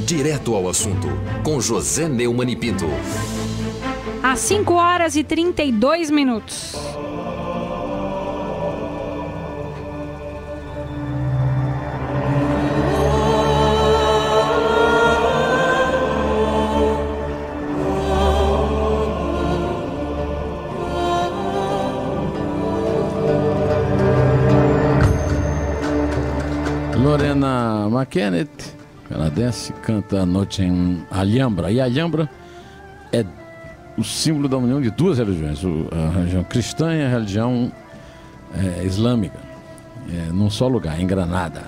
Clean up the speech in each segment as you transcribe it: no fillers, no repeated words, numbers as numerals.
Direto ao assunto, com José Neumann e Pinto. Às 5h32. Lorena McKennitt, canadense, canta a noite em Alhambra. E Alhambra é o símbolo da união de duas religiões, a religião cristã e a religião islâmica, num só lugar, em Granada,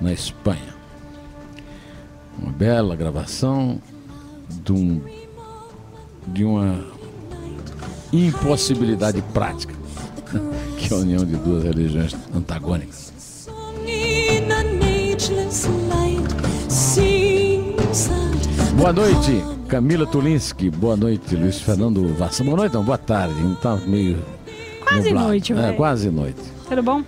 na Espanha. Uma bela gravação de uma impossibilidade prática, que é a união de duas religiões antagônicas. Boa noite, Camila Tulinski. Boa noite, Luiz Fernando Vassão. Boa noite, não, boa tarde. Tá meio quase nublado. Noite, velho. Quase noite. Tudo bom?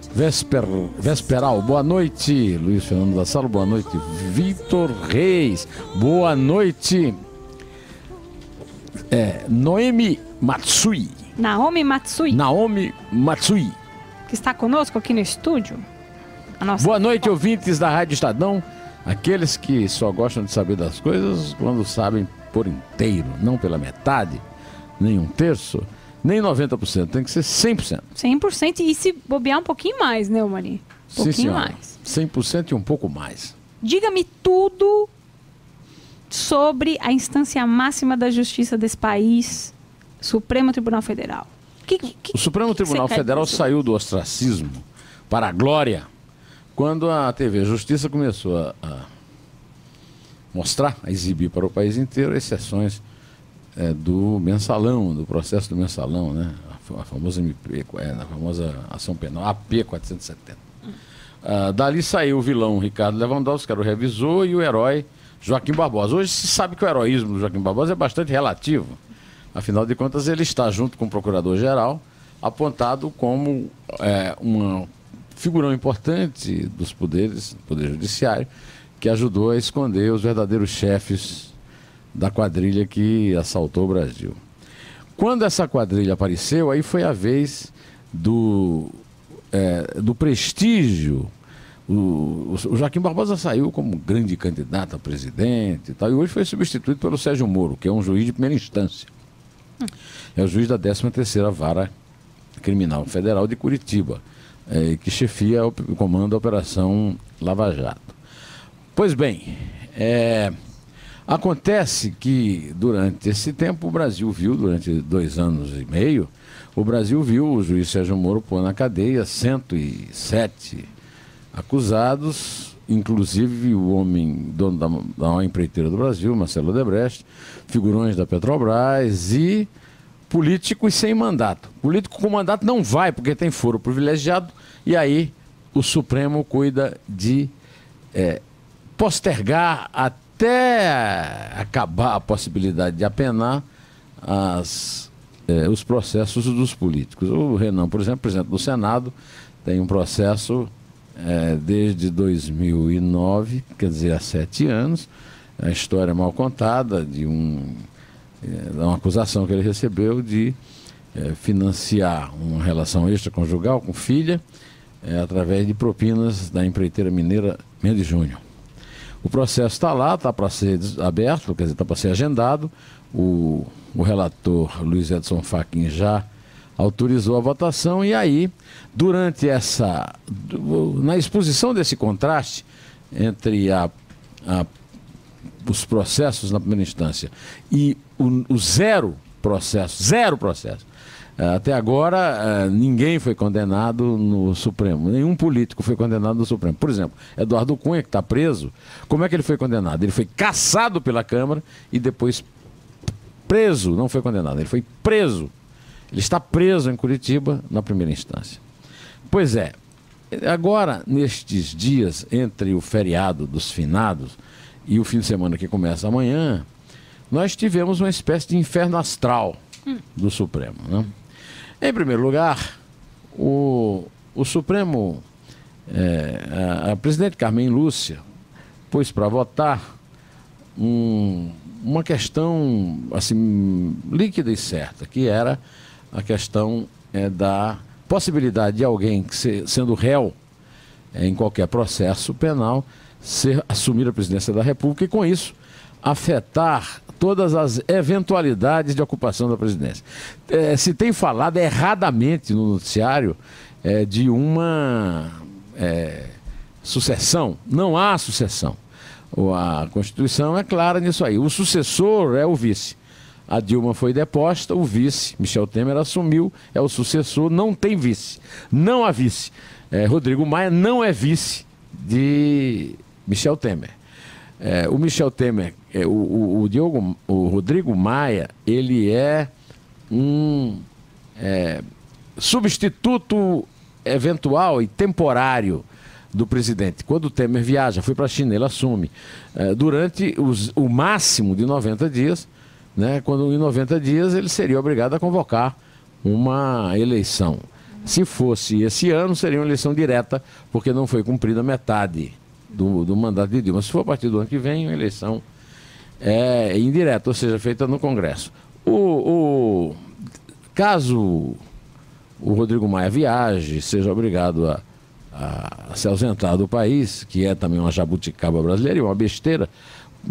Vesperal. Boa noite, Luiz Fernando Vassalo. Boa noite, Vitor Reis. Boa noite, Naomi Matsui. Naomi Matsui. Que está conosco aqui no estúdio. Boa noite, ouvintes da Rádio Estadão. Aqueles que só gostam de saber das coisas quando sabem por inteiro, não pela metade, nem um terço, nem 90%. Tem que ser 100%. 100% e se bobear um pouquinho mais, né, Mani? Um pouquinho mais. 100% e um pouco mais. Diga-me tudo sobre a instância máxima da justiça desse país, Supremo Tribunal Federal. O Supremo Tribunal Federal saiu do ostracismo para a glória quando a TV Justiça começou a mostrar, a exibir para o país inteiro as sessões do mensalão, do processo do mensalão, né? A famosa MP, a famosa ação penal, AP 470. Dali saiu o vilão Ricardo Lewandowski, que era o revisor, e o herói Joaquim Barbosa. Hoje se sabe que o heroísmo do Joaquim Barbosa é bastante relativo. Afinal de contas, ele está junto com o procurador-geral, apontado como uma figurão importante dos poderes, do Poder Judiciário, que ajudou a esconder os verdadeiros chefes da quadrilha que assaltou o Brasil. Quando essa quadrilha apareceu, aí foi a vez do prestígio. O Joaquim Barbosa saiu como grande candidato a presidente e tal, e hoje foi substituído pelo Sérgio Moro, que é um juiz de primeira instância. É o juiz da 13ª Vara Criminal Federal de Curitiba, que chefia o comando da Operação Lava Jato. Pois bem, acontece que durante esse tempo o Brasil viu, durante 2 anos e meio, o Brasil viu o juiz Sérgio Moro pôr na cadeia 107 acusados, inclusive o homem dono da maior empreiteira do Brasil, Marcelo Odebrecht, figurões da Petrobras e políticos sem mandato. Político com mandato não vai, porque tem foro privilegiado, e aí o Supremo cuida de postergar até acabar a possibilidade de apenar os processos dos políticos. O Renan, por exemplo, presidente do Senado, tem um processo desde 2009, quer dizer, há 7 anos, a história mal contada de uma acusação que ele recebeu de financiar uma relação extraconjugal com filha através de propinas da empreiteira mineira Mendes Júnior. O processo está lá, está para ser aberto, quer dizer, está para ser agendado. O relator Luiz Edson Fachin já autorizou a votação, e aí, durante na exposição desse contraste entre os processos na primeira instância e o zero processo, até agora ninguém foi condenado no Supremo, nenhum político foi condenado no Supremo. Por exemplo, Eduardo Cunha, que está preso, como é que ele foi condenado? Ele foi cassado pela Câmara e depois preso, não foi condenado, ele foi preso. Ele está preso em Curitiba na primeira instância. Pois é, agora, nestes dias, entre o feriado dos finados e o fim de semana que começa amanhã, nós tivemos uma espécie de inferno astral do Supremo, né? Em primeiro lugar, o Supremo, a presidente Carmen Lúcia pôs para votar uma questão assim, líquida e certa, que era a questão da possibilidade de alguém sendo réu em qualquer processo penal assumir a presidência da República e, com isso, afetar todas as eventualidades de ocupação da presidência. Se tem falado erradamente no noticiário de uma sucessão. Não há sucessão. A Constituição é clara nisso aí. O sucessor é o vice. A Dilma foi deposta, o vice, Michel Temer, assumiu, é o sucessor, não tem vice. Não há vice. Rodrigo Maia não é vice de Michel Temer. O Michel Temer, o Rodrigo Maia, ele é um substituto eventual e temporário do presidente. Quando o Temer viaja, foi para a China, ele assume. Durante o máximo de 90 dias, né, quando em 90 dias ele seria obrigado a convocar uma eleição. Se fosse esse ano, seria uma eleição direta, porque não foi cumprida metade do mandato de Dilma. Se for a partir do ano que vem, a eleição é indireta, ou seja, feita no Congresso. Caso o Rodrigo Maia viaje, seja obrigado a se ausentar do país, que é também uma jabuticaba brasileira e uma besteira,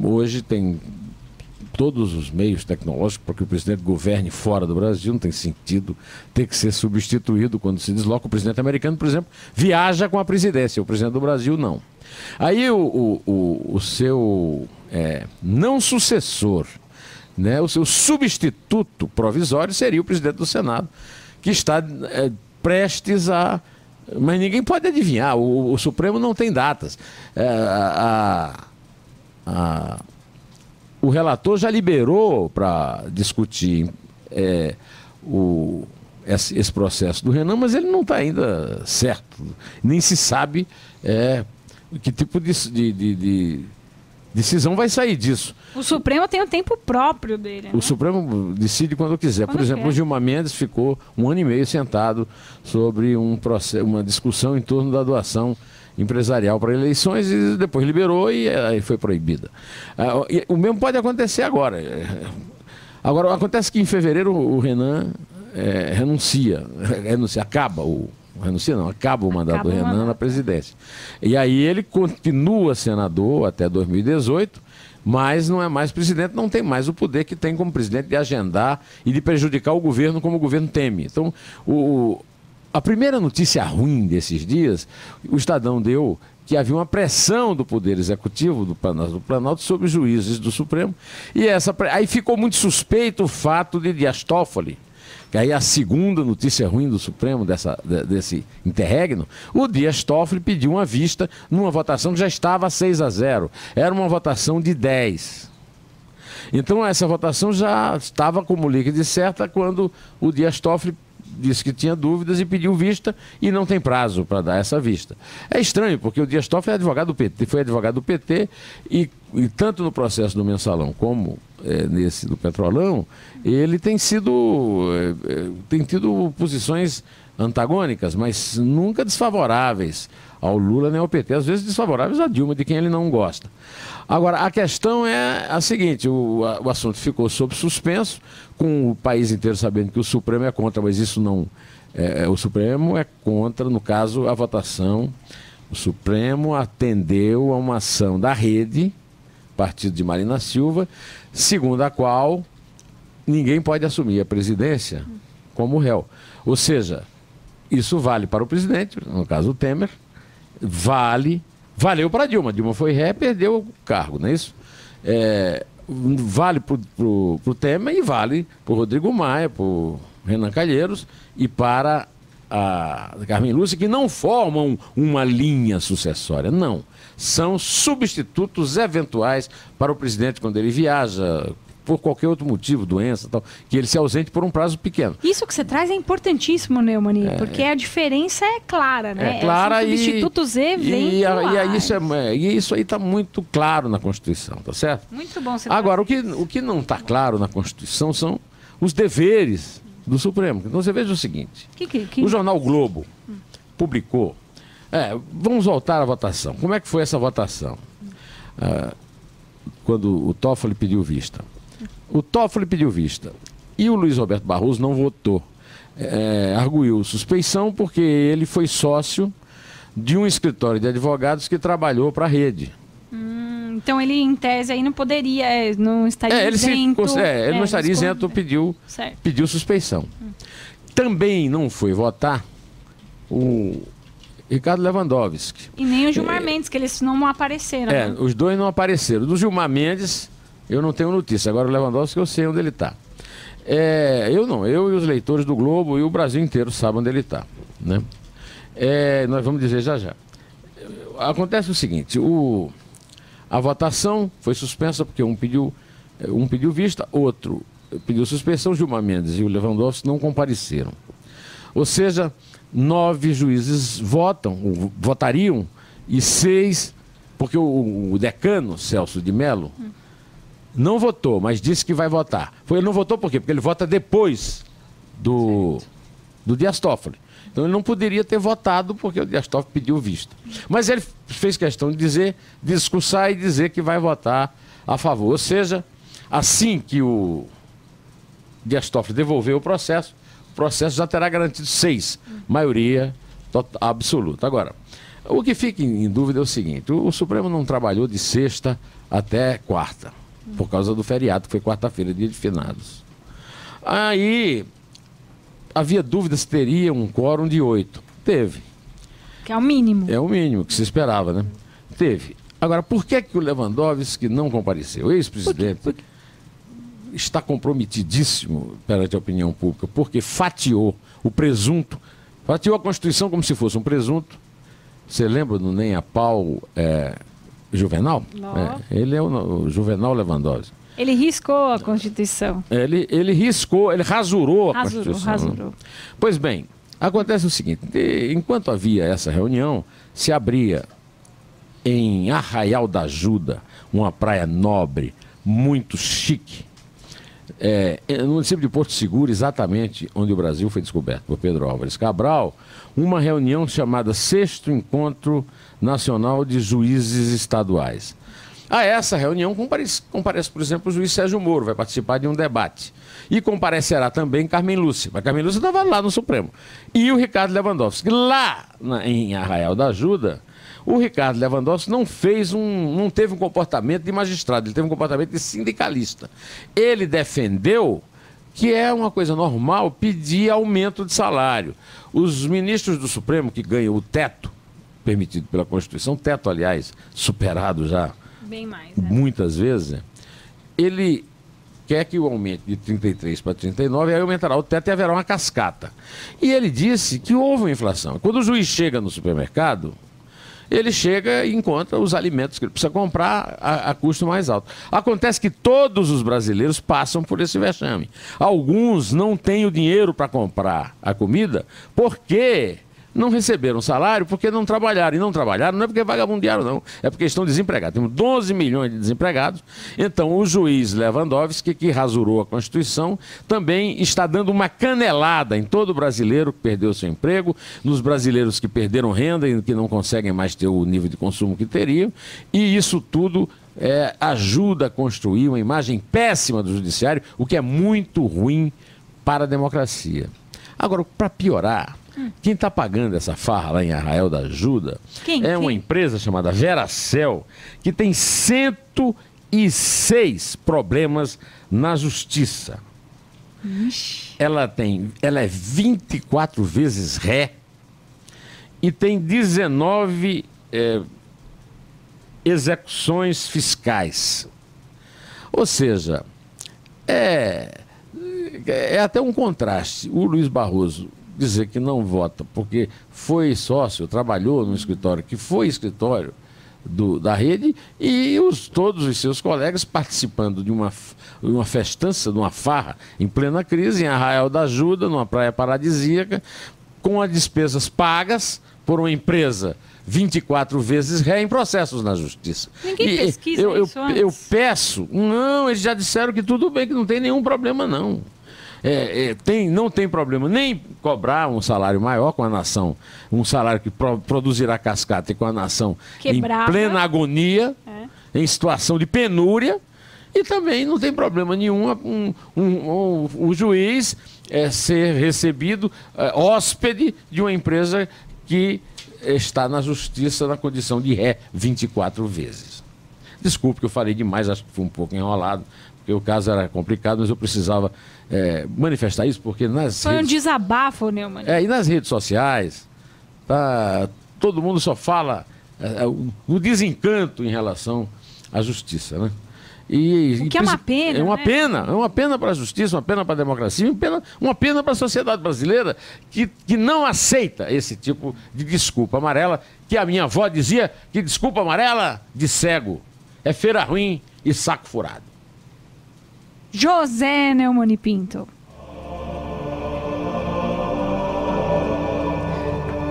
hoje tem todos os meios tecnológicos para que o presidente governe fora do Brasil, não tem sentido ter que ser substituído quando se desloca. O presidente americano, por exemplo, viaja com a presidência, o presidente do Brasil não. Aí o seu não sucessor, né, o seu substituto provisório seria o presidente do Senado, que está prestes a... Mas ninguém pode adivinhar, o Supremo não tem datas. O relator já liberou para discutir esse processo do Renan, mas ele não está ainda certo. Nem se sabe que tipo de decisão vai sair disso. O Supremo tem o tempo próprio dele, né? O Supremo decide quando quiser. Por exemplo, o Gilmar Mendes ficou 1 ano e meio sentado sobre uma discussão em torno da doação empresarial para eleições e depois liberou e aí foi proibida. O mesmo pode acontecer agora. Agora, acontece que em fevereiro o Renan acaba o mandato do Renan na presidência. E aí ele continua senador até 2018, mas não é mais presidente, não tem mais o poder que tem como presidente de agendar e de prejudicar o governo como o governo teme. Então, a primeira notícia ruim desses dias, o Estadão deu que havia uma pressão do Poder Executivo, do Planalto, sobre os juízes do Supremo, e aí ficou muito suspeito o fato de Dias Toffoli, que aí a segunda notícia ruim do Supremo, desse interregno, o Dias Toffoli pediu uma vista numa votação que já estava 6-0. Era uma votação de 10. Então essa votação já estava como líquida e certa quando o Dias Toffoli disse que tinha dúvidas e pediu vista e não tem prazo para dar essa vista. É estranho, porque o Dias Toffoli é advogado do PT, foi advogado do PT e tanto no processo do Mensalão como nesse do Petrolão, ele tem tido posições antagônicas, mas nunca desfavoráveis ao Lula nem ao PT, às vezes desfavoráveis a Dilma, de quem ele não gosta. Agora, a questão é a seguinte, o assunto ficou sob suspenso, com o país inteiro sabendo que o Supremo é contra, mas isso não... o Supremo é contra, no caso, a votação. O Supremo atendeu a uma ação da Rede, partido de Marina Silva, segundo a qual ninguém pode assumir a presidência como réu. Ou seja, isso vale para o presidente, no caso o Temer, valeu para Dilma. Dilma foi ré, perdeu o cargo, não é isso? Vale para o Temer e vale para o Rodrigo Maia, para o Renan Calheiros e para a Carmen Lúcia, que não formam uma linha sucessória, não. São substitutos eventuais para o presidente quando ele viaja, por qualquer outro motivo, doença, tal, que ele se ausente por um prazo pequeno. Isso que você traz é importantíssimo, Neumann, porque a diferença é clara, né? É clara são substitutos eventuais. E isso aí está muito claro na Constituição, tá certo? Muito bom você Agora, o que não está claro na Constituição são os deveres do Supremo. Então você veja o seguinte, o jornal o Globo publicou, vamos voltar à votação. Como é que foi essa votação? quando o Toffoli pediu vista. O Toffoli pediu vista e o Luiz Roberto Barroso não votou. Arguiu suspeição porque ele foi sócio de um escritório de advogados que trabalhou para a rede. Então ele, em tese, aí não poderia, não estaria isento. Ele não estaria isento, pediu suspeição. Também não foi votar o Ricardo Lewandowski. E nem o Gilmar Mendes, que eles não apareceram. Né? Os dois não apareceram. Do Gilmar Mendes, eu não tenho notícia. Agora o Lewandowski eu sei onde ele está. Eu e os leitores do Globo e o Brasil inteiro sabem onde ele está. Né? Nós vamos dizer já já. Acontece o seguinte, a votação foi suspensa porque um pediu vista, outro pediu suspensão, Gilmar Mendes e o Lewandowski não compareceram. Ou seja, 9 juízes votariam e 6, porque o decano, Celso de Mello, não votou, mas disse que vai votar. Ele não votou por quê? Porque ele vota depois do Dias Toffoli. Então ele não poderia ter votado porque o Dias Toffoli pediu vista. Mas ele fez questão de discursar e dizer que vai votar a favor. Ou seja, assim que o Dias Toffoli devolver o processo já terá garantido 6, maioria absoluta. Agora, o que fica em dúvida é o seguinte, o Supremo não trabalhou de sexta até quarta, por causa do feriado, que foi quarta-feira, dia de finados. Aí havia dúvida se teria um quórum de 8. Teve. Que é o mínimo. É o mínimo que se esperava, né? Teve. Agora, por que o Lewandowski não compareceu? O ex-presidente está comprometidíssimo perante a opinião pública, porque fatiou o presunto, fatiou a Constituição como se fosse um presunto. Você lembra do nem a pau Juvenal? Ele é o Juvenal Lewandowski. Ele riscou a Constituição. Ele riscou, ele rasurou a Constituição. Rasurou. Pois bem, acontece o seguinte, enquanto havia essa reunião, se abria em Arraial da Ajuda, uma praia nobre, muito chique, no município de Porto Seguro, exatamente onde o Brasil foi descoberto por Pedro Álvares Cabral, uma reunião chamada 6º Encontro Nacional de Juízes Estaduais. A essa reunião comparece, por exemplo, o juiz Sérgio Moro, vai participar de um debate. E comparecerá também Carmen Lúcia, mas Carmen Lúcia estava lá no Supremo. E o Ricardo Lewandowski. Lá em Arraial da Ajuda, o Ricardo Lewandowski não teve um comportamento de magistrado, ele teve um comportamento de sindicalista. Ele defendeu que é uma coisa normal pedir aumento de salário. Os ministros do Supremo que ganham o teto, permitido pela Constituição, teto, aliás, superado já bem mais, muitas vezes, ele quer que o aumente de 33 para 39, aí aumentará o teto e haverá uma cascata. E ele disse que houve uma inflação. Quando o juiz chega no supermercado, ele chega e encontra os alimentos que ele precisa comprar a custo mais alto. Acontece que todos os brasileiros passam por esse vexame. Alguns não têm o dinheiro para comprar a comida porque não receberam salário, porque não trabalharam. E não trabalharam não é porque vagabundearam, não. É porque estão desempregados. Temos 12 milhões de desempregados. Então, o juiz Lewandowski, que rasurou a Constituição, também está dando uma canelada em todo brasileiro que perdeu seu emprego, nos brasileiros que perderam renda e que não conseguem mais ter o nível de consumo que teriam. E isso tudo ajuda a construir uma imagem péssima do judiciário, o que é muito ruim para a democracia. Agora, para piorar, quem está pagando essa farra lá em Arraial da Ajuda uma empresa chamada Veracel, que tem 106 problemas na justiça. Ela é 24 vezes ré e tem 19 execuções fiscais. Ou seja, é até um contraste. O Luiz Barroso dizer que não vota porque foi sócio, trabalhou no escritório, que foi escritório da rede, e todos os seus colegas participando de uma festança, de uma farra, em plena crise, em Arraial da Ajuda, numa praia paradisíaca, com as despesas pagas por uma empresa 24 vezes ré em processos na justiça. Ninguém pesquisa isso antes? Eu peço, não, eles já disseram que tudo bem, que não tem nenhum problema, não. Não tem problema nem cobrar um salário maior com a nação, um salário que produzirá cascata e com a nação quebrada, em plena agonia, em situação de penúria, e também não tem problema nenhum o juiz ser recebido hóspede de uma empresa que está na justiça na condição de ré 24 vezes. Desculpe que eu falei demais, acho que foi um pouco enrolado, porque o caso era complicado, mas eu precisava manifestar isso, porque Foi um desabafo, Neumann. E nas redes sociais, todo mundo só fala o desencanto em relação à justiça, né? O que é uma pena, é uma né? pena, é uma pena para a justiça, uma pena para a democracia, uma pena para a sociedade brasileira que não aceita esse tipo de desculpa amarela, que a minha avó dizia que desculpa amarela de cego é feira ruim e saco furado. José Neumann e Pinto.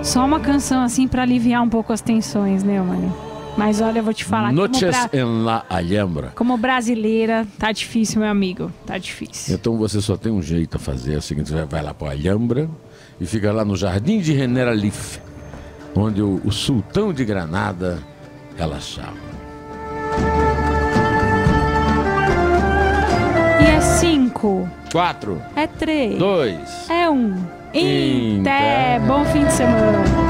Só uma canção assim para aliviar um pouco as tensões, Neumann. Mas olha, eu vou te falar. Noches en la Alhambra. Como brasileira, tá difícil, meu amigo. Tá difícil. Então você só tem um jeito a fazer. É o seguinte, você vai lá para a Alhambra e fica lá no Jardim de Generalife, onde o sultão de Granada relaxava. E é 5. 4. É 3. 2. É 1. Até. Bom fim de semana.